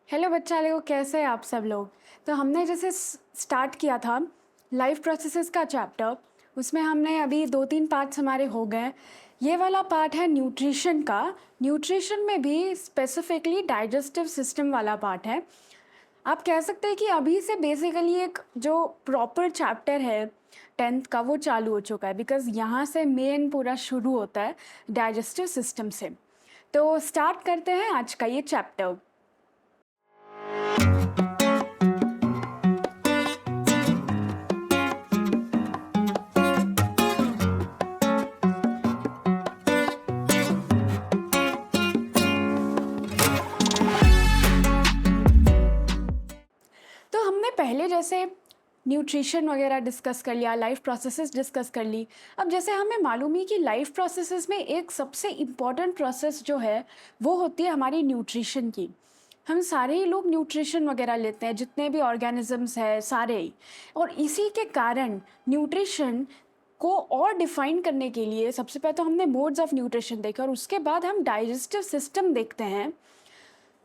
Hello बच्चा लोग, कैसे हैं आप सब लोग। तो हमने जैसे स्टार्ट किया था लाइफ प्रोसेसेस का चैप्टर। उसमें हमने अभी 2-3 पार्ट्स हमारे हो गए। ये वाला पार्ट है न्यूट्रिशन का। न्यूट्रिशन में भी स्पेसिफिकली डाइजेस्टिव सिस्टम वाला पार्ट है। आप कह सकते हैं कि अभी से बेसिकली एक जो प्रॉपर चैप्टर है 10th का वो चालू हो चुका है, बिकॉज यहाँ से मेन पूरा शुरू होता है डाइजेस्टिव सिस्टम से। तो स्टार्ट करते हैं आज का ये चैप्टर। तो हमने पहले जैसे न्यूट्रिशन वगैरह डिस्कस कर लिया, लाइफ प्रोसेसेस डिस्कस कर ली। अब जैसे हमें मालूम ही कि लाइफ प्रोसेसेस में एक सबसे इम्पॉर्टेंट प्रोसेस जो है वो होती है हमारी न्यूट्रिशन की। हम सारे ही लोग न्यूट्रिशन वगैरह लेते हैं, जितने भी ऑर्गेनिजम्स हैं सारे ही। और इसी के कारण न्यूट्रिशन को और डिफाइन करने के लिए सबसे पहले तो हमने मोड्स ऑफ न्यूट्रिशन देखा, और उसके बाद हम डाइजेस्टिव सिस्टम देखते हैं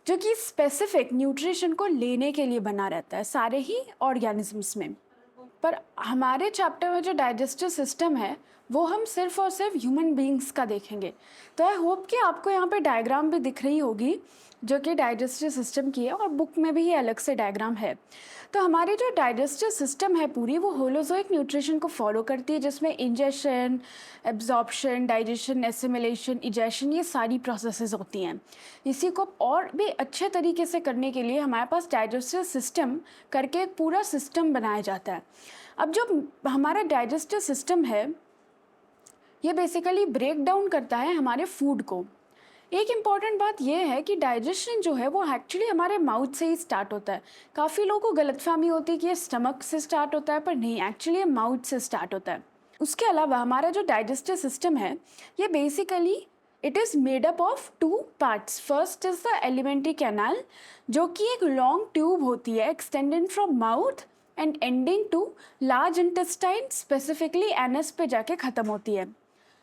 जो कि स्पेसिफिक न्यूट्रिशन को लेने के लिए बना रहता है सारे ही ऑर्गेनिजम्स में। पर हमारे चैप्टर में जो डाइजेस्टिव सिस्टम है वो हम सिर्फ और सिर्फ ह्यूमन बीइंग्स का देखेंगे। तो आई होप कि आपको यहाँ पे डायग्राम भी दिख रही होगी जो कि डाइजेस्टिव सिस्टम की है, और बुक में भी ये अलग से डायग्राम है। तो हमारी जो डाइजेस्टिव सिस्टम है पूरी, वो होलोजोइक न्यूट्रिशन को फॉलो करती है, जिसमें ingestion, absorption, digestion, assimilation, egestion, ये सारी प्रोसेसेस होती हैं। इसी को और भी अच्छे तरीके से करने के लिए हमारे पास डाइजेस्टिव सिस्टम करके एक पूरा सिस्टम बनाया जाता है। अब जो हमारा डाइजेस्टिव सिस्टम है ये बेसिकली ब्रेक डाउन करता है हमारे फूड को। एक इम्पॉर्टेंट बात यह है कि डाइजेशन जो है वो एक्चुअली हमारे माउथ से ही स्टार्ट होता है। काफ़ी लोगों को गलतफहमी होती है कि ये स्टमक से स्टार्ट होता है, पर नहीं, एक्चुअली ये माउथ से स्टार्ट होता है। उसके अलावा हमारा जो डाइजेस्टिव सिस्टम है ये basically it is made up of 2 parts. First is the alimentary canal, जो कि एक लॉन्ग ट्यूब होती है extended from mouth and ending to large intestine, specifically anus पे जाके ख़त्म होती है।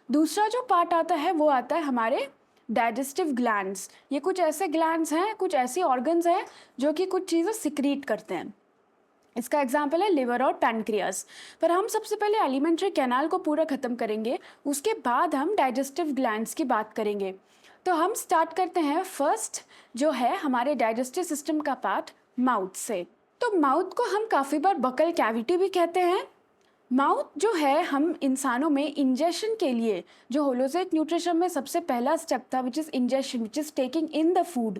दूसरा जो पार्ट आता है वो आता है हमारे डाइजेस्टिव ग्लैंड्स। ये कुछ ऐसे ग्लैंड्स हैं, कुछ ऐसी ऑर्गन्स हैं जो कि कुछ चीज़ें सिक्रीट करते हैं। इसका एग्जाम्पल है लिवर और पैनक्रियास। पर हम सबसे पहले एलिमेंट्री कैनाल को पूरा ख़त्म करेंगे, उसके बाद हम डाइजेस्टिव ग्लैंड्स की बात करेंगे। तो हम स्टार्ट करते हैं फर्स्ट जो है हमारे डाइजेस्टिव सिस्टम का पार्ट, माउथ से। तो माउथ को हम काफ़ी बार बकल कैविटी भी कहते हैं। माउथ जो है हम इंसानों में इंजेशन के लिए, जो होलोजोइक न्यूट्रिशन में सबसे पहला स्टेप था which is ingestion, which is taking in the food,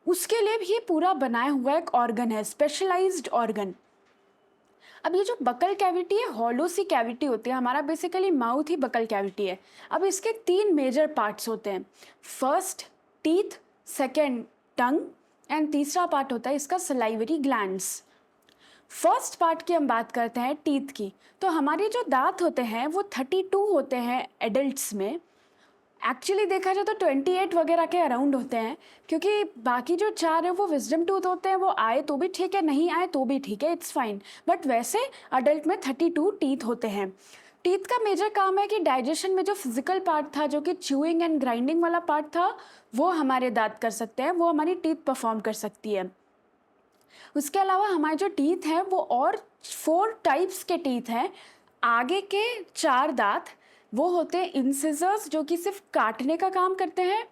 उसके लिए भी ये पूरा बनाया हुआ एक ऑर्गन है, स्पेशलाइज्ड ऑर्गन। अब ये जो बकल कैविटी है हॉलो सी कैविटी होती है, हमारा बेसिकली माउथ ही बकल कैविटी है। अब इसके 3 मेजर पार्ट्स होते हैं। First teeth, second tongue, and तीसरा पार्ट होता है इसका सलाइवरी ग्लैंड्स। फर्स्ट पार्ट की हम बात करते हैं टीथ की। तो हमारे जो दांत होते हैं वो 32 होते हैं एडल्ट्स में। एक्चुअली देखा जाए तो 28 वगैरह के अराउंड होते हैं, क्योंकि बाकी जो 4 है वो विजडम टूथ होते हैं, वो आए तो भी ठीक है, नहीं आए तो भी ठीक है, इट्स फाइन। बट वैसे अडल्ट में 32 टीथ होते हैं। टीथ का मेजर काम है कि डाइजेशन में जो फिजिकल पार्ट था, जो कि च्यूइंग एंड ग्राइंडिंग वाला पार्ट था, वो हमारे दांत कर सकते हैं, वो हमारी टीथ परफॉर्म कर सकती है। उसके अलावा हमारे जो टीथ हैं वो और 4 टाइप्स के टीथ हैं। आगे के 4 दांत वो होते हैं इंसिजर्स, जो कि सिर्फ काटने का काम करते हैं।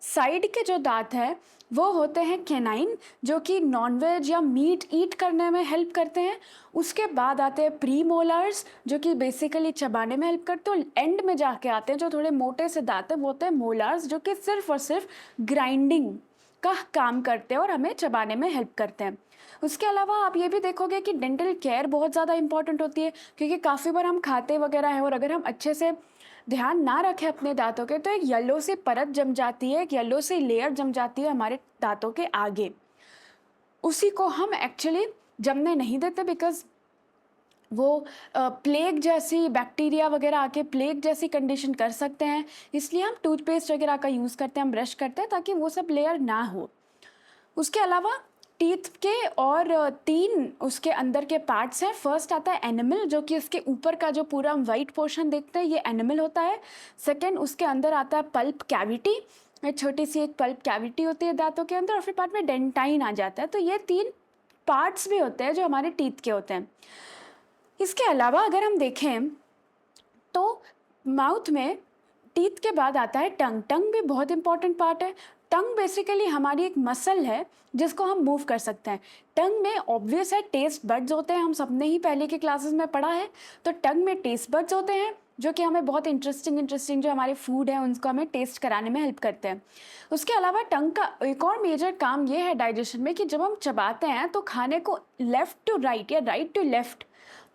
साइड के जो दांत हैं वो होते हैं कैनाइन, जो कि नॉनवेज या मीट ईट करने में हेल्प करते हैं। उसके बाद आते हैं प्री मोलर्स, जो कि बेसिकली चबाने में हेल्प करते हैं। एंड में जाके आते हैं जो थोड़े मोटे से दांत हैं, वो होते हैं मोलर्स, जो कि सिर्फ और सिर्फ ग्राइंडिंग का काम करते हैं और हमें चबाने में हेल्प करते हैं। उसके अलावा आप ये भी देखोगे कि डेंटल केयर बहुत ज़्यादा इंपॉर्टेंट होती है, क्योंकि काफ़ी बार हम खाते वगैरह हैं और अगर हम अच्छे से ध्यान ना रखें अपने दांतों के तो एक येलो सी परत जम जाती है, एक येलो सी लेयर जम जाती है हमारे दांतों के आगे। उसी को हम एक्चुअली जमने नहीं देते, बिकॉज वो प्लेग जैसी बैक्टीरिया वगैरह आके प्लेग जैसी कंडीशन कर सकते हैं। इसलिए हम टूथपेस्ट वगैरह का यूज़ करते हैं, हम ब्रश करते हैं ताकि वो सब लेयर ना हो। उसके अलावा टीथ के और 3 उसके अंदर के पार्ट्स हैं। फर्स्ट आता है एनिमल, जो कि इसके ऊपर का जो पूरा हम वाइट पोर्शन देखते हैं ये एनिमल होता है। सेकंड उसके अंदर आता है पल्प कैविटी, एक छोटी सी एक पल्प कैविटी होती है दांतों के अंदर और फिर बाद में डेंटाइन आ जाता है। तो ये 3 पार्ट्स भी होते हैं जो हमारे टीथ के होते हैं। इसके अलावा अगर हम देखें तो माउथ में टीथ के बाद आता है टंग। टंग भी बहुत इंपॉर्टेंट पार्ट है। टंग बेसिकली हमारी एक मसल है जिसको हम मूव कर सकते हैं। टंग में ऑब्वियस है टेस्ट बड्स होते हैं, हम सबने ही पहले के क्लासेस में पढ़ा है। तो टंग में टेस्ट बड्स होते हैं जो कि हमें बहुत इंटरेस्टिंग जो हमारे फूड है उनको हमें टेस्ट कराने में हेल्प करते हैं। उसके अलावा टंग का एक और मेजर काम ये है डाइजेशन में कि जब हम चबाते हैं तो खाने को लेफ़्ट टू राइट या राइट टू लेफ़्ट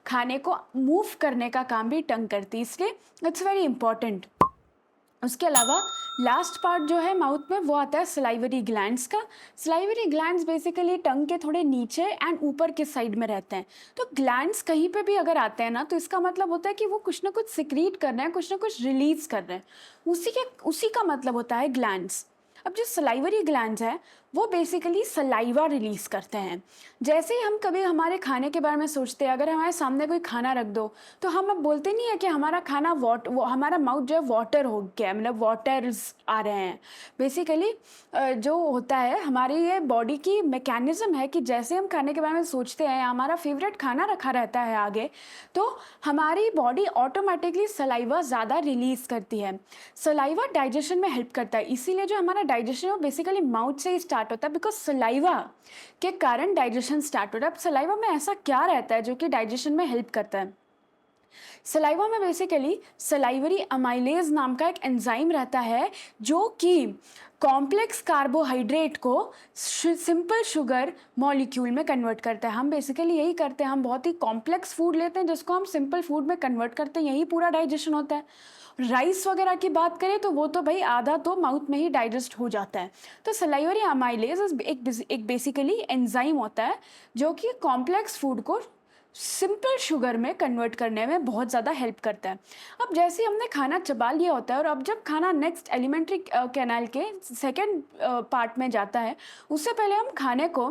खाने को मूव करने का काम भी टंग करती है, इसलिए इट्स वेरी इंपॉर्टेंट। उसके अलावा लास्ट पार्ट जो है माउथ में वो आता है सलाइवरी ग्लैंड्स का। सलाइवरी ग्लैंड्स बेसिकली टंग के थोड़े नीचे एंड ऊपर के साइड में रहते हैं। तो ग्लैंड्स कहीं पे भी अगर आते हैं ना तो इसका मतलब होता है कि वो कुछ ना कुछ सिक्रीट कर रहे हैं, कुछ ना कुछ रिलीज कर रहे हैं, उसी का मतलब होता है ग्लैंड्स। अब जो सलाइवरी ग्लैंड्स है वो बेसिकली सलाइवा रिलीज करते हैं। जैसे ही हम कभी हमारे खाने के बारे में सोचते हैं, अगर हमारे सामने कोई खाना रख दो तो हम अब बोलते नहीं है कि हमारा खाना हमारा माउथ जो है वाटर हो गया, मतलब वाटर्स आ रहे हैं। बेसिकली जो होता है हमारी ये बॉडी की मैकेनिज्म है कि जैसे हम खाने के बारे में सोचते हैं, हमारा फेवरेट खाना रखा रहता है आगे, तो हमारी बॉडी ऑटोमेटिकली सलाइवा ज़्यादा रिलीज करती है। सलाइवा डाइजेशन में हेल्प करता है, इसीलिए जो हमारा डाइजेशन है वो बेसिकली माउथ से ही स्टार्ट होता है, बिकॉज सलाइवा के कारण डाइजेशन स्टार्ट होता है। अब सलाइवा में ऐसा क्या रहता है जो कि डाइजेशन में हेल्प करता है? सलाइवा में बेसिकली सलाइवरी अमाइलेज नाम का एक एंजाइम रहता है जो कि कॉम्प्लेक्स कार्बोहाइड्रेट को सिंपल शुगर मॉलिक्यूल में कन्वर्ट करता है। हम बेसिकली यही करते हैं, हम बहुत ही कॉम्प्लेक्स फूड लेते हैं जिसको हम सिंपल फूड में कन्वर्ट करते हैं, यही पूरा डाइजेशन होता है। राइस वगैरह की बात करें तो वो तो भाई आधा तो माउथ में ही डाइजेस्ट हो जाता है। तो सलाइवरी अमाइलेज एक बेसिकली एंजाइम होता है जो कि कॉम्प्लेक्स फूड को सिंपल शुगर में कन्वर्ट करने में बहुत ज़्यादा हेल्प करता है। अब जैसे हमने खाना चबा लिया होता है और अब जब खाना नेक्स्ट एलिमेंट्री कैनाल के सेकेंड पार्ट में जाता है, उससे पहले हम खाने को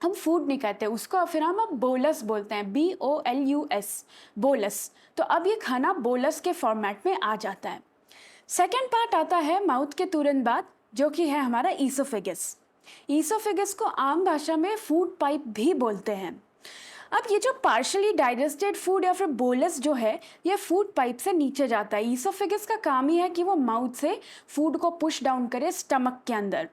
हम फूड नहीं कहते उसको, फिर हम अब बोलस बोलते हैं, BOLUS बोलस। तो अब ये खाना बोलस के फॉर्मेट में आ जाता है। सेकेंड पार्ट आता है माउथ के तुरंत बाद जो कि है हमारा ईसोफेगस। ईसोफेगस को आम भाषा में फूड पाइप भी बोलते हैं। अब ये जो पार्शली डाइजेस्टेड फूड या फिर बोलस जो है ये फूड पाइप से नीचे जाता है। ईसोफेगस का काम ही है कि वो माउथ से फूड को पुश डाउन करे स्टमक के अंदर।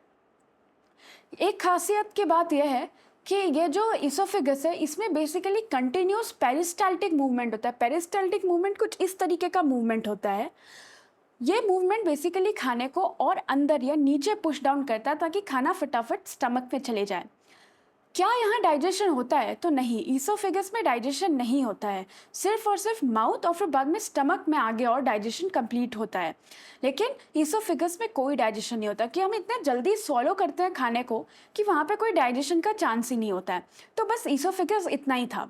एक खासियत की बात यह है कि ये जो ईसोफेगस है इसमें बेसिकली कंटिन्यूस पेरिस्टाल्टिक मूवमेंट होता है। पेरिस्टाल्टिक मूवमेंट कुछ इस तरीके का मूवमेंट होता है। ये मूवमेंट बेसिकली खाने को और अंदर या नीचे पुश डाउन करता है ताकि खाना फटाफट स्टमक में चले जाए। क्या यहाँ डाइजेशन होता है? तो नहीं, ईसोफेगस में डाइजेशन नहीं होता है, सिर्फ और सिर्फ माउथ और फिर बाद में स्टमक में आगे और डाइजेशन कंप्लीट होता है। लेकिन ईसोफेगस में कोई डाइजेशन नहीं होता, कि हम इतने जल्दी सॉलो करते हैं खाने को कि वहाँ पे कोई डाइजेशन का चांस ही नहीं होता है। तो बस ईसोफेगस इतना ही था।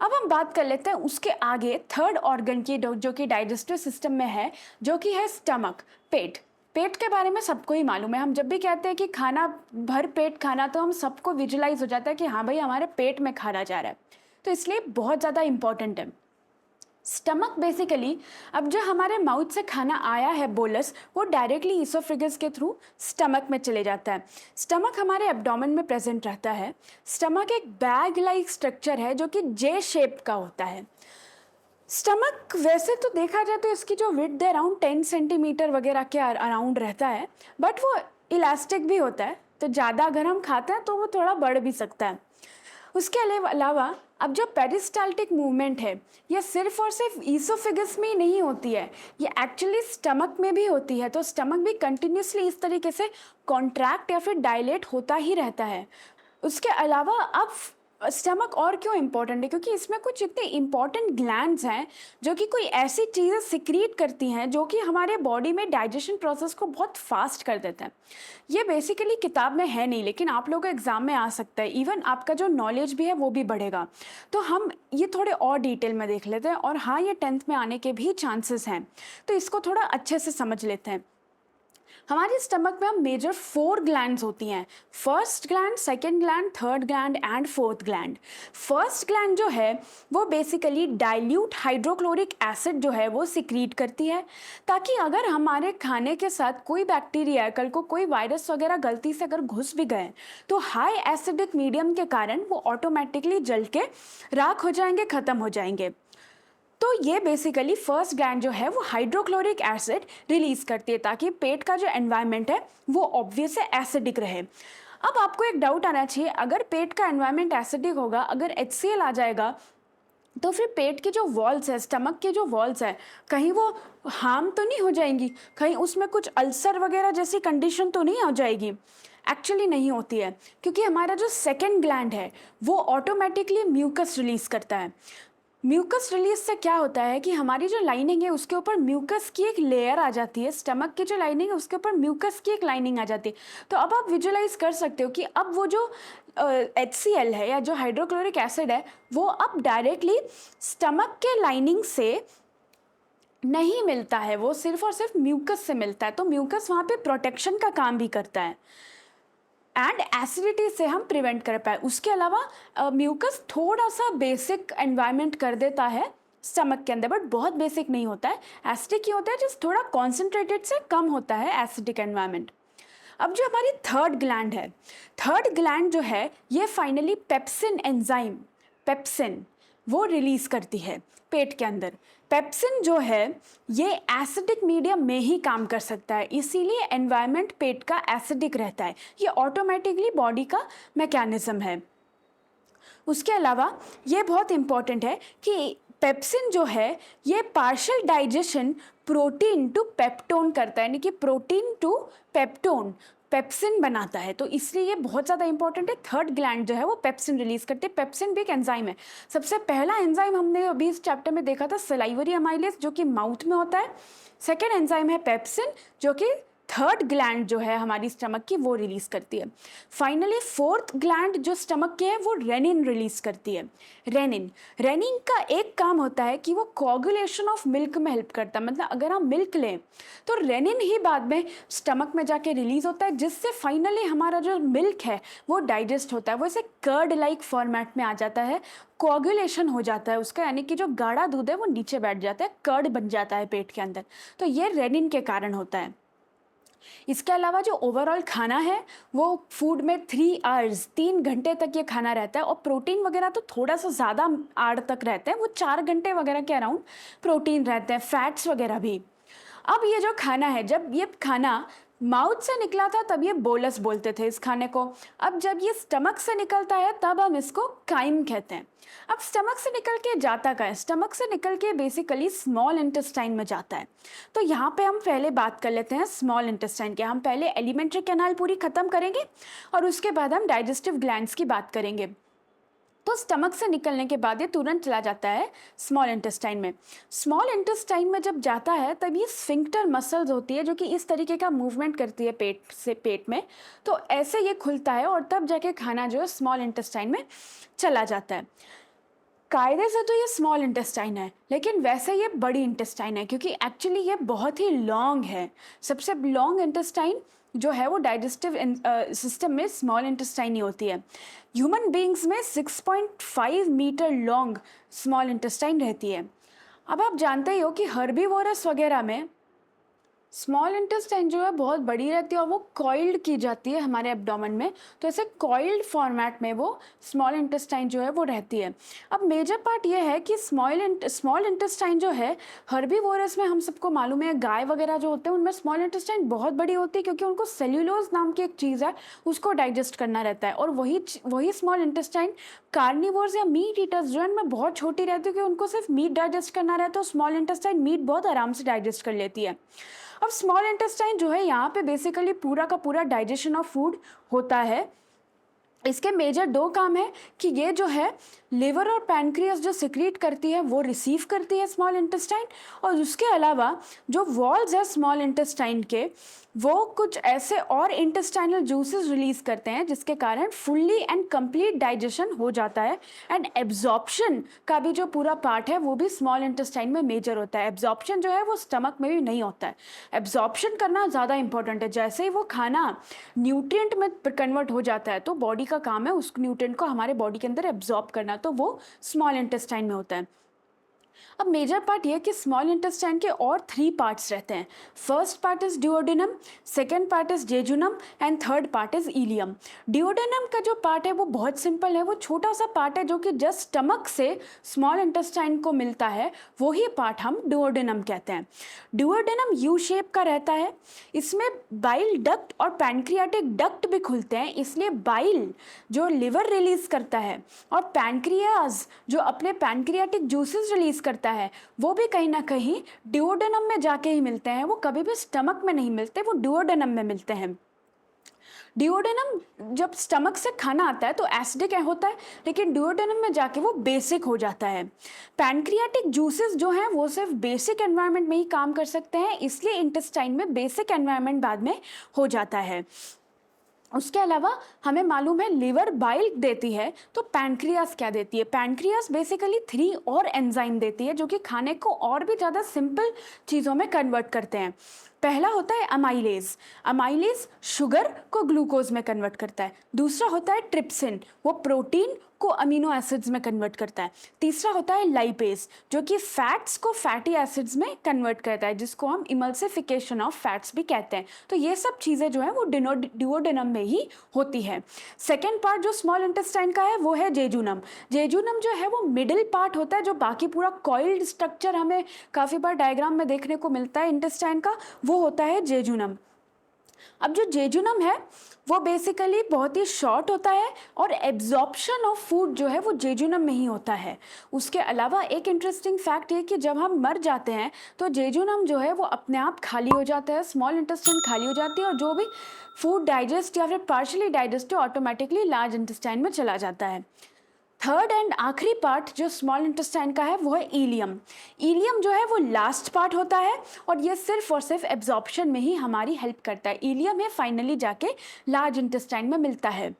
अब हम बात कर लेते हैं उसके आगे थर्ड ऑर्गन की जो कि डाइजेस्टिव सिस्टम में है, जो कि है स्टमक, पेट। पेट के बारे में सबको ही मालूम है। हम जब भी कहते हैं कि खाना भर पेट खाना तो हम सबको विजुलाइज हो जाता है कि हाँ भाई हमारे पेट में खाना जा रहा है, तो इसलिए बहुत ज़्यादा इंपॉर्टेंट है। स्टमक बेसिकली अब जो हमारे माउथ से खाना आया है बोलस वो डायरेक्टली ईसोफेगस के थ्रू स्टमक में चले जाता है। स्टमक हमारे एब्डोमेन में प्रेजेंट रहता है। स्टमक एक बैग लाइक स्ट्रक्चर है जो कि जे शेप का होता है। स्टमक वैसे तो देखा जाए तो इसकी जो विड्थ है अराउंड 10 सेंटीमीटर वगैरह के अराउंड रहता है, बट वो इलास्टिक भी होता है, तो ज़्यादा अगर हम खाते हैं तो वो थोड़ा बढ़ भी सकता है। उसके अलावा अब जो पेरिस्टाल्टिक मूवमेंट है ये सिर्फ और सिर्फ ईसोफेगस में ही नहीं होती है, ये एक्चुअली स्टमक में भी होती है। तो स्टमक भी कंटिन्यूसली इस तरीके से कॉन्ट्रैक्ट या फिर डायलेट होता ही रहता है। उसके अलावा अब स्टमक और क्यों इम्पॉर्टेंट है, क्योंकि इसमें कुछ इतने इम्पॉर्टेंट ग्लैंड्स हैं जो कि कोई ऐसी चीज़ें सिक्रीट करती हैं जो कि हमारे बॉडी में डाइजेशन प्रोसेस को बहुत फास्ट कर देते हैं। ये बेसिकली किताब में है नहीं, लेकिन आप लोगों को एग्जाम में आ सकता है, इवन आपका जो नॉलेज भी है वो भी बढ़ेगा। तो हम ये थोड़े और डिटेल में देख लेते हैं, और हाँ ये 10th में आने के भी चांसेस हैं, तो इसको थोड़ा अच्छे से समझ लेते हैं। हमारे स्टमक में हम मेजर 4 ग्लैंड्स होती हैं। First gland, second gland, third gland and fourth gland. First gland जो है वो बेसिकली डाइल्यूट हाइड्रोक्लोरिक एसिड जो है वो सिक्रीट करती है, ताकि अगर हमारे खाने के साथ कोई बैक्टीरिया, कल को कोई वायरस वगैरह गलती से अगर घुस भी गए तो हाई एसिडिक मीडियम के कारण वो ऑटोमेटिकली जल के राख हो जाएंगे, ख़त्म हो जाएंगे। तो ये बेसिकली फर्स्ट ग्लैंड जो है वो हाइड्रोक्लोरिक एसिड रिलीज करती है, ताकि पेट का जो एनवायरनमेंट है वो ऑब्वियस है एसिडिक रहे। अब आपको एक डाउट आना चाहिए, अगर पेट का एनवायरनमेंट एसिडिक होगा, अगर HCl आ जाएगा, तो फिर पेट की जो वॉल्स है, स्टमक के जो वॉल्स है, कहीं वो हार्म तो नहीं हो जाएंगी, कहीं उसमें कुछ अल्सर वगैरह जैसी कंडीशन तो नहीं हो जाएगी? एक्चुअली नहीं होती है, क्योंकि हमारा जो सेकेंड ग्लैंड है वो ऑटोमेटिकली म्यूकस रिलीज करता है। म्यूकस रिलीज से क्या होता है कि हमारी जो लाइनिंग है उसके ऊपर म्यूकस की एक लेयर आ जाती है, स्टमक की जो लाइनिंग है उसके ऊपर म्यूकस की एक लाइनिंग आ जाती है। तो अब आप विजुलाइज कर सकते हो कि अब वो जो HCl है या जो हाइड्रोक्लोरिक एसिड है वो अब डायरेक्टली स्टमक के लाइनिंग से नहीं मिलता है, वो सिर्फ और सिर्फ म्यूकस से मिलता है। तो म्यूकस वहाँ पे प्रोटेक्शन का काम भी करता है एंड एसिडिटी से हम प्रिवेंट कर पाए। उसके अलावा म्यूकस थोड़ा सा बेसिक एनवायरनमेंट कर देता है स्टमक के अंदर, बट बहुत बेसिक नहीं होता है, एसिडिक ही होता है, जिस थोड़ा कॉन्सेंट्रेटेड से कम होता है एसिडिक एनवायरनमेंट। अब जो हमारी थर्ड ग्लैंड है, थर्ड ग्लैंड जो है ये फाइनली पेप्सिन एंजाइम, पेप्सिन वो रिलीज करती है पेट के अंदर। पेप्सिन जो है ये एसिडिक मीडियम में ही काम कर सकता है, इसीलिए एनवायरनमेंट पेट का एसिडिक रहता है, ये ऑटोमेटिकली बॉडी का मैकेनिज्म है। उसके अलावा ये बहुत इंपॉर्टेंट है कि पेप्सिन जो है ये partial digestion protein to peptone करता है, यानी कि प्रोटीन टू पेप्टोन पेप्सिन बनाता है, तो इसलिए ये बहुत ज़्यादा इंपॉर्टेंट है। थर्ड ग्लैंड जो है वो पेप्सिन रिलीज करते हैं। पेप्सिन भी एक एंजाइम है। सबसे पहला एंजाइम हमने अभी इस चैप्टर में देखा था सलाइवरी अमाइलेज, जो कि माउथ में होता है। सेकेंड एंजाइम है पेप्सिन, जो कि थर्ड ग्लैंड जो है हमारी स्टमक की वो रिलीज करती है। फाइनली फोर्थ ग्लैंड जो स्टमक की है वो रेनिन रिलीज करती है। रेनिन रेनिन का एक काम होता है कि वो कोगुलेशन ऑफ मिल्क में हेल्प करता है, मतलब अगर हम मिल्क लें तो रेनिन ही बाद में स्टमक में जाके रिलीज होता है, जिससे फाइनली हमारा जो मिल्क है वो डाइजेस्ट होता है, वो ऐसे कर्ड लाइक फॉर्मेट में आ जाता है, कोगुलेशन हो जाता है उसका, यानी कि जो गाढ़ा दूध है वो नीचे बैठ जाता है, कर्ड बन जाता है पेट के अंदर। तो ये रेनिन के कारण होता है। इसके अलावा जो ओवरऑल खाना है वो फूड में 3 आवर्स 3 घंटे तक ये खाना रहता है, और प्रोटीन वगैरह तो थोड़ा सा ज़्यादा आवर तक रहते हैं, वो 4 घंटे वगैरह के अराउंड प्रोटीन रहते हैं, फैट्स वगैरह भी। अब ये जो खाना है, जब ये खाना माउथ से निकला था तब ये बोलस बोलते थे इस खाने को, अब जब ये स्टमक से निकलता है तब हम इसको काइम कहते हैं। अब स्टमक से निकल के जाता का है, स्टमक से निकल के बेसिकली स्मॉल इंटेस्टाइन में जाता है। तो यहाँ पे हम पहले बात कर लेते हैं स्मॉल इंटेस्टाइन के। हम पहले एलिमेंट्री कैनाल पूरी खत्म करेंगे और उसके बाद हम डाइजेस्टिव ग्लैंड्स की बात करेंगे। तो स्टमक से निकलने के बाद ये तुरंत चला जाता है स्मॉल इंटेस्टाइन में। स्मॉल इंटेस्टाइन में जब जाता है तब ये स्फिंक्टर मसल्स होती है जो कि इस तरीके का मूवमेंट करती है पेट से पेट में, तो ऐसे ये खुलता है और तब जाके खाना जो है स्मॉल इंटेस्टाइन में चला जाता है। कायदे से तो ये स्मॉल इंटेस्टाइन है, लेकिन वैसे ये बड़ी इंटेस्टाइन है, क्योंकि एक्चुअली ये बहुत ही लॉन्ग है। सबसे लॉन्ग इंटेस्टाइन जो है वो डाइजेस्टिव सिस्टम में स्मॉल इंटेस्टाइन ही होती है। ह्यूमन बींग्स में 6.5 मीटर लॉन्ग स्मॉल इंटेस्टाइन रहती है। अब आप जानते ही हो कि हर्बीवोरस वगैरह में स्मॉल इंटेस्टाइन जो है बहुत बड़ी रहती है और वो कॉइल्ड की जाती है हमारे एब्डोमेन में, तो ऐसे कॉइल्ड फॉर्मेट में वो स्मॉल इंटेस्टाइन जो है वो रहती है। अब मेजर पार्ट ये है कि स्मॉल इंटेस्टाइन जो है हर्बीवोरस में हम सबको मालूम है, गाय वगैरह जो होते हैं उनमें स्मॉल इंटेस्टाइन बहुत बड़ी होती है, क्योंकि उनको सेल्यूलोज नाम की एक चीज़ है उसको डाइजेस्ट करना रहता है, और वही स्मॉल इंटेस्टाइन कार्निवोर्स या मीट ईटर्स जो है उनमें बहुत छोटी रहती है, क्योंकि उनको सिर्फ मीट डाइजेस्ट करना रहता है, तो स्मॉल इंटेस्टाइन मीट बहुत आराम से डाइजेस्ट कर लेती है। अब स्मॉल इंटेस्टाइन जो है यहाँ पे बेसिकली पूरा का पूरा डाइजेशन ऑफ फूड होता है, इसके मेजर दो काम है कि ये जो है लिवर और पैनक्रियास जो सिक्रीट करती है वो रिसीव करती है स्मॉल इंटेस्टाइन, और उसके अलावा जो वॉल्स है स्मॉल इंटेस्टाइन के वो कुछ ऐसे और इंटेस्टाइनल जूसेस रिलीज करते हैं जिसके कारण फुल्ली एंड कंप्लीट डाइजेशन हो जाता है। एंड एब्जॉर्प्शन का भी जो पूरा पार्ट है वो भी स्मॉल इंटेस्टाइन में मेजर होता है। एब्जॉर्प्शन जो है वो स्टमक में भी नहीं होता है। एब्जॉर्प्शन करना ज़्यादा इंपॉर्टेंट है। जैसे ही वो खाना न्यूट्रिएंट में कन्वर्ट हो जाता है तो बॉडी का काम है उस न्यूट्रिएंट को हमारे बॉडी के अंदर एब्जॉर्ब करना, तो वो स्मॉल इंटेस्टाइन में होता है। अब मेजर पार्ट ये कि स्मॉल इंटेस्टाइन के और 3 पार्ट्स रहते हैं। First part is duodenum, second part is jejunum and third part is ilium. Duodenum का जो पार्ट है वो बहुत सिंपल है, वो छोटा सा पार्ट है जो कि जस्ट स्टमक से स्मॉल इंटेस्टाइन को मिलता है, वही पार्ट हम डिओडेनम कहते हैं। डिओडेनम यू शेप का रहता है, इसमें बाइल डक्ट और पैनक्रियाटिक डक्ट भी खुलते हैं, इसलिए बाइल जो लिवर रिलीज करता है और पैनक्रियाज जो अपने पैनक्रियाटिक जूसेस रिलीज करता है वो भी कहीं ना कहीं डिओडेनम में जाके ही मिलते हैं। वो कभी भी स्टमक में नहीं मिलते, वो डिओडेनम में मिलते हैं। डिओडेनम जब स्टमक से खाना आता है तो एसिडिक होता है, लेकिन डिओडेनम में जाके वो बेसिक हो जाता है। पैनक्रियाटिक जूसेस जो हैं वो सिर्फ बेसिक एनवायरनमेंट में ही काम कर सकते हैं, इसलिए इंटेस्टाइन में बेसिक एनवायरनमेंट बाद में हो जाता है। उसके अलावा हमें मालूम है लिवर बाइल देती है, तो पैनक्रियास क्या देती है? पैनक्रियास बेसिकली 3 और एंजाइम देती है जो कि खाने को और भी ज़्यादा सिंपल चीज़ों में कन्वर्ट करते हैं। पहला होता है अमाइलेज। अमाइलेज शुगर को ग्लूकोज में कन्वर्ट करता है। दूसरा होता है ट्रिप्सिन, वो प्रोटीन को अमीनो एसिड्स में कन्वर्ट करता है। तीसरा होता है लाइपेज जो कि फैट्स को फैटी एसिड्स में कन्वर्ट करता है, जिसको हम इमल्सिफिकेशन ऑफ फैट्स भी कहते हैं। तो ये सब चीज़ें जो है वो डिओडेनम में ही होती है। सेकेंड पार्ट जो स्मॉल इंटेस्टाइन का है वो है जेजुनम। जेजुनम जो है वो मिडिल पार्ट होता है, जो बाकी पूरा कॉइल्ड स्ट्रक्चर हमें काफ़ी बार डायग्राम में देखने को मिलता है इंटेस्टाइन का, वो होता है जेजुनम। अब जो जेजुनम है वो बेसिकली बहुत ही शॉर्ट होता है और एब्जॉर्प्शन ऑफ फूड जो है वो जेजुनम में ही होता है। उसके अलावा एक इंटरेस्टिंग फैक्ट है कि जब हम मर जाते हैं तो जेजुनम जो है वो अपने आप खाली हो जाता है, स्मॉल इंटेस्टाइन खाली हो जाती है और जो भी फूड डाइजेस्ट या फिर partially digest automatically large intestine में चला जाता है। थर्ड एंड आखिरी पार्ट जो स्मॉल इंटेस्टाइन का है वो है इलियम। इलियम जो है वो लास्ट पार्ट होता है और ये सिर्फ और सिर्फ एब्जॉर्प्शन में ही हमारी हेल्प करता है। इलियम है फाइनली जाके लार्ज इंटेस्टाइन में मिलता है।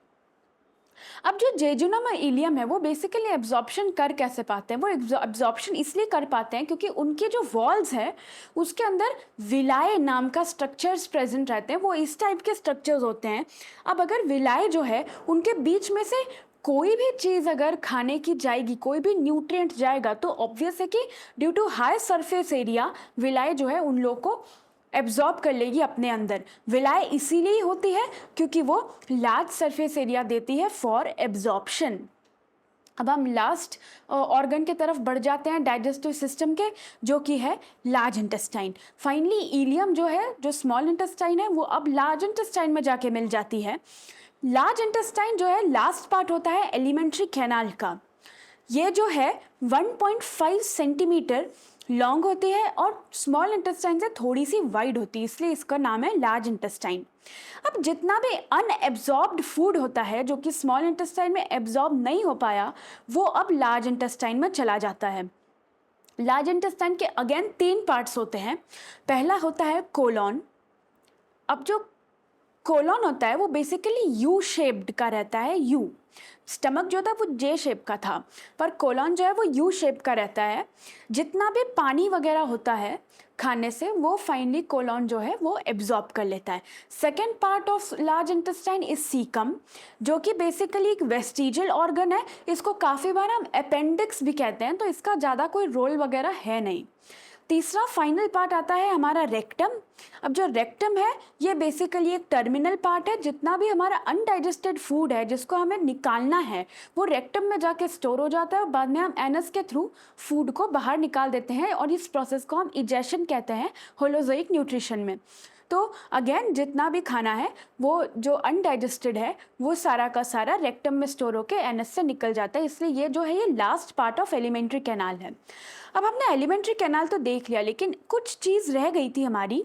अब जो जेजुनम और इलियम है वो बेसिकली एब्जॉर्प्शन कर कैसे पाते हैं? वो एब्जॉर्प्शन इसलिए कर पाते हैं क्योंकि उनके जो वॉल्स है उसके अंदर विलाय नाम का स्ट्रक्चर्स प्रेजेंट रहते हैं। वो इस टाइप के स्ट्रक्चर्स होते हैं। अब अगर विलाय जो है उनके बीच में से कोई भी चीज़ अगर खाने की जाएगी, कोई भी न्यूट्रिएंट जाएगा, तो ऑब्वियस है कि due to high surface area विलाय जो है उन लोगों को एब्जॉर्ब कर लेगी अपने अंदर। विलाय इसीलिए होती है क्योंकि वो लार्ज सरफेस एरिया देती है फॉर एब्जॉर्प्शन। अब हम लास्ट ऑर्गन की तरफ बढ़ जाते हैं डाइजेस्टिव सिस्टम के, जो कि है लार्ज इंटेस्टाइन। फाइनली इलियम जो है, जो स्मॉल इंटेस्टाइन है, वो अब लार्ज इंटेस्टाइन में जाके मिल जाती है। लार्ज इंटेस्टाइन जो है लास्ट पार्ट होता है एलिमेंट्री कैनाल का। ये जो है 1.5 सेंटीमीटर लॉन्ग होती है और स्मॉल इंटेस्टाइन से थोड़ी सी वाइड होती है, इसलिए इसका नाम है लार्ज इंटेस्टाइन। अब जितना भी अनएब्जॉर्ब्ड फूड होता है जो कि स्मॉल इंटेस्टाइन में एब्जॉर्ब नहीं हो पाया, वो अब लार्ज इंटेस्टाइन में चला जाता है। लार्ज इंटेस्टाइन के अगेन 3 पार्ट्स होते हैं। पहला होता है कोलॉन। अब जो कोलॉन होता है वो बेसिकली यू शेप्ड का रहता है। यू स्टमक जो था वो जे शेप का था, पर कोलॉन जो है वो यू शेप का रहता है। जितना भी पानी वगैरह होता है खाने से वो फाइनली कोलॉन जो है वो एब्जॉर्ब कर लेता है। Second part of large intestine is caecum, जो कि बेसिकली एक वेस्टिजियल ऑर्गन है। इसको काफ़ी बार हम अपेंडिक्स भी कहते हैं, तो इसका ज़्यादा कोई रोल वगैरह है नहीं। तीसरा फाइनल पार्ट आता है हमारा रेक्टम। अब जो रेक्टम है ये बेसिकली एक टर्मिनल पार्ट है। जितना भी हमारा अनडाइजेस्टेड फूड है जिसको हमें निकालना है वो रेक्टम में जाके स्टोर हो जाता है और बाद में हम एनस के थ्रू फूड को बाहर निकाल देते हैं और इस प्रोसेस को हम इजेशन कहते हैं होलोजोइक न्यूट्रिशन में। तो अगेन जितना भी खाना है वो जो अनडाइजेस्टेड है वो सारा का सारा रेक्टम में स्टोर होकर एनस से निकल जाता है, इसलिए ये जो है ये last part of alimentary canal है। अब हमने एलिमेंट्री कैनाल तो देख लिया, लेकिन कुछ चीज़ रह गई थी हमारी,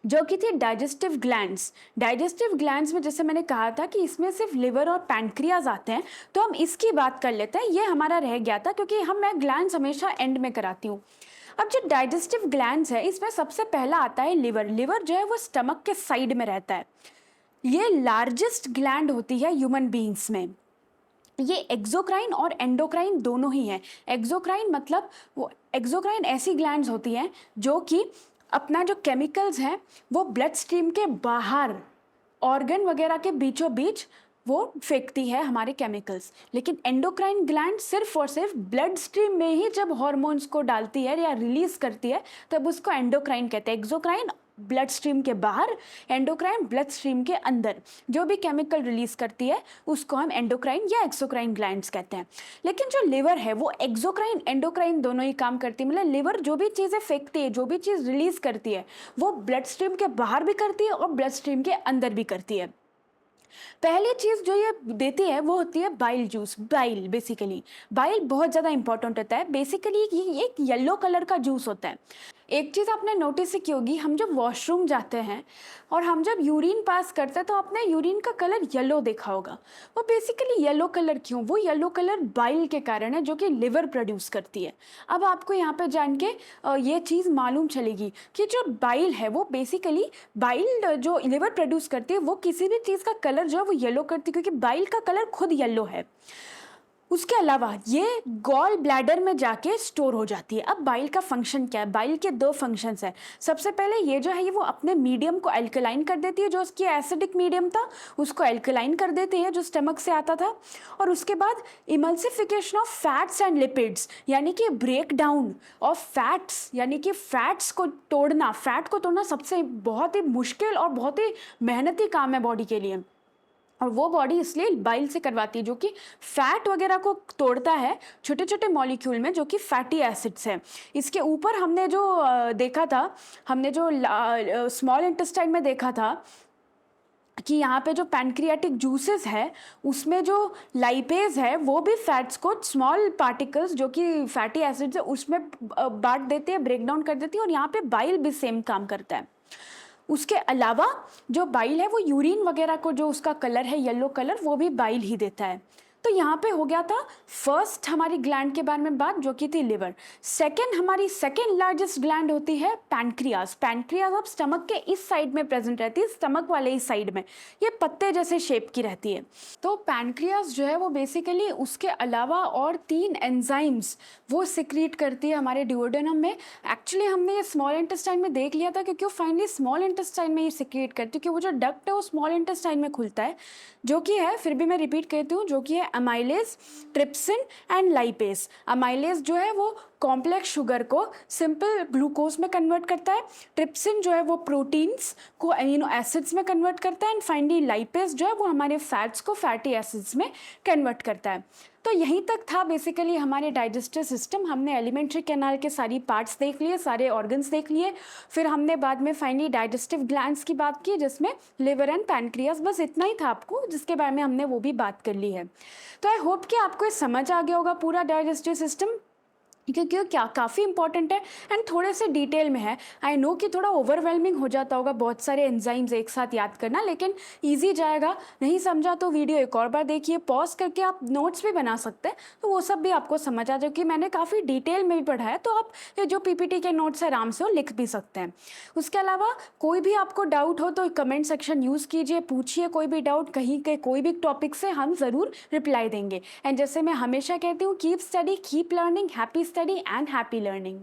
जो कि थी डाइजेस्टिव ग्लैंड्स। डाइजेस्टिव ग्लैंड्स में जैसे मैंने कहा था कि इसमें सिर्फ लिवर और पैनक्रियाज आते हैं, तो हम इसकी बात कर लेते हैं। ये हमारा रह गया था क्योंकि मैं ग्लैंड्स हमेशा एंड में कराती हूँ। अब जो डाइजेस्टिव ग्लैंड्स है इसमें सबसे पहला आता है लिवर। लिवर जो है वो स्टमक के साइड में रहता है। ये लार्जेस्ट ग्लैंड होती है ह्यूमन बींग्स में। ये एक्सोक्राइन और एंडोक्राइन दोनों ही हैं। एक्सोक्राइन मतलब वो एक्सोक्राइन ऐसी ग्लैंड्स होती हैं जो कि अपना जो केमिकल्स हैं वो ब्लड स्ट्रीम के बाहर ऑर्गन वगैरह के बीचों बीच वो फेंकती है हमारे केमिकल्स। लेकिन एंडोक्राइन ग्लैंड सिर्फ और सिर्फ ब्लड स्ट्रीम में ही जब हॉर्मोन्स को डालती है या रिलीज करती है तब उसको एंडोक्राइन कहते हैं। एक्सोक्राइन ब्लड स्ट्रीम के बाहर, एंडोक्राइन ब्लड स्ट्रीम के अंदर जो भी केमिकल रिलीज करती है उसको हम एंडोक्राइन या एक्सोक्राइन ग्लैंड्स कहते हैं। लेकिन जो लिवर है वो एक्सोक्राइन एंडोक्राइन दोनों ही काम करती है। मतलब लिवर जो भी चीज़ें फेंकती है, जो भी चीज़ रिलीज करती है वो ब्लड स्ट्रीम के बाहर भी करती है और ब्लड स्ट्रीम के अंदर भी करती है। पहली चीज़ जो ये देती है वो होती है bile juice. Bile basically, bile बहुत ज़्यादा इंपॉर्टेंट होता है। बेसिकली ये एक येलो कलर का जूस होता है। एक चीज़ आपने नोटिस की होगी, हम जब वॉशरूम जाते हैं और हम जब यूरिन पास करते हैं तो आपने यूरिन का कलर येलो देखा होगा। वो बेसिकली येलो कलर क्यों? वो येलो कलर बाइल के कारण है जो कि लिवर प्रोड्यूस करती है। अब आपको यहाँ पे जान के ये चीज़ मालूम चलेगी कि जो बाइल है वो बेसिकली बाइल जो लिवर प्रोड्यूस करती है वो किसी भी चीज़ का कलर जो है वो येलो करती है, क्योंकि बाइल का कलर खुद येलो है। उसके अलावा ये गॉल ब्लैडर में जाके स्टोर हो जाती है। अब बाइल का फंक्शन क्या है? बाइल के दो फंक्शंस हैं। सबसे पहले ये जो है ये वो अपने मीडियम को एल्कलाइन कर देती है, जो उसकी एसिडिक मीडियम था उसको एल्कलाइन कर देती है जो स्टमक से आता था। और उसके बाद emulsification of fats and lipids, यानी कि ब्रेक डाउन ऑफ फैट्स, यानी कि फैट्स को तोड़ना। फैट को तोड़ना सबसे बहुत ही मुश्किल और बहुत ही मेहनती काम है बॉडी के लिए, और वो बॉडी इसलिए बाइल से करवाती है जो कि फैट वगैरह को तोड़ता है छोटे छोटे मॉलिक्यूल में जो कि फैटी एसिड्स है। इसके ऊपर हमने जो देखा था, हमने जो स्मॉल इंटेस्टाइन में देखा था कि यहाँ पे जो पैनक्रियाटिक जूसेस है उसमें जो लाइपेज है वो भी फैट्स को स्मॉल पार्टिकल्स जो कि फैटी एसिड्स है उसमें बांट देती है, ब्रेक डाउन कर देती है। और यहाँ पे बाइल भी सेम काम करता है। उसके अलावा जो बाइल है वो यूरिन वगैरह को जो उसका कलर है येलो कलर वो भी बाइल ही देता है। तो यहाँ पे हो गया था फर्स्ट हमारी ग्लैंड के बारे में बात जो कि थी लिवर। सेकंड, हमारी सेकंड लार्जेस्ट ग्लैंड होती है पैनक्रियाज। पैनक्रियाज अब स्टमक के इस साइड में प्रेजेंट रहती है, स्टमक वाले इस साइड में, ये पत्ते जैसे शेप की रहती है। तो पैनक्रियाज जो है वो बेसिकली उसके अलावा और 3 एंजाइम्स वो सिक्रीट करती है हमारे ड्यूओडेनम में। एक्चुअली हमने ये स्मॉल इंटेस्टाइन में देख लिया था क्योंकि वो फाइनली स्मॉल इंटेस्टाइन में ही सिक्रीट करती है, क्योंकि वो जो डक्ट है वो स्मॉल इंटेस्टाइन में खुलता है, जो कि है, फिर भी मैं रिपीट करती हूँ, जो कि है amylase, trypsin and lipase. Amylase जो है वो कॉम्प्लेक्स शुगर को सिंपल ग्लूकोज में कन्वर्ट करता है। ट्रिप्सिन जो है वो प्रोटीन्स को अमीनो एसिड्स में कन्वर्ट करता है। एंड फाइनली लाइपेज जो है वो हमारे फैट्स को फैटी एसिड्स में कन्वर्ट करता है। तो यहीं तक था बेसिकली हमारे डाइजेस्टिव सिस्टम। हमने एलिमेंट्री कैनाल के सारी पार्ट्स देख लिए, सारे ऑर्गन्स देख लिए, फिर हमने बाद में फाइनली डाइजेस्टिव ग्लैंड्स की बात की जिसमें लिवर एंड पैनक्रियास। बस इतना ही था आपको जिसके बारे में हमने वो भी बात कर ली है। तो आई होप कि आपको ये समझ आ गया होगा पूरा डाइजेस्टिव सिस्टम, क्योंकि क्या काफ़ी इंपॉर्टेंट है एंड थोड़े से डिटेल में है। आई नो कि थोड़ा ओवरवेलमिंग हो जाता होगा बहुत सारे एंजाइम्स एक साथ याद करना, लेकिन इजी जाएगा। नहीं समझा तो वीडियो एक और बार देखिए, पॉज करके आप नोट्स भी बना सकते हैं, तो वो सब भी आपको समझ आ जाए कि मैंने काफ़ी डिटेल में भी पढ़ा है। तो आप ये जो पीपीटी के नोट्स आराम से वो लिख भी सकते हैं। उसके अलावा कोई भी आपको डाउट हो तो कमेंट सेक्शन यूज़ कीजिए, पूछिए कोई भी डाउट, कहीं के कोई भी टॉपिक से हम ज़रूर रिप्लाई देंगे। एंड जैसे मैं हमेशा कहती हूँ, keep study, keep learning, happy study and happy learning.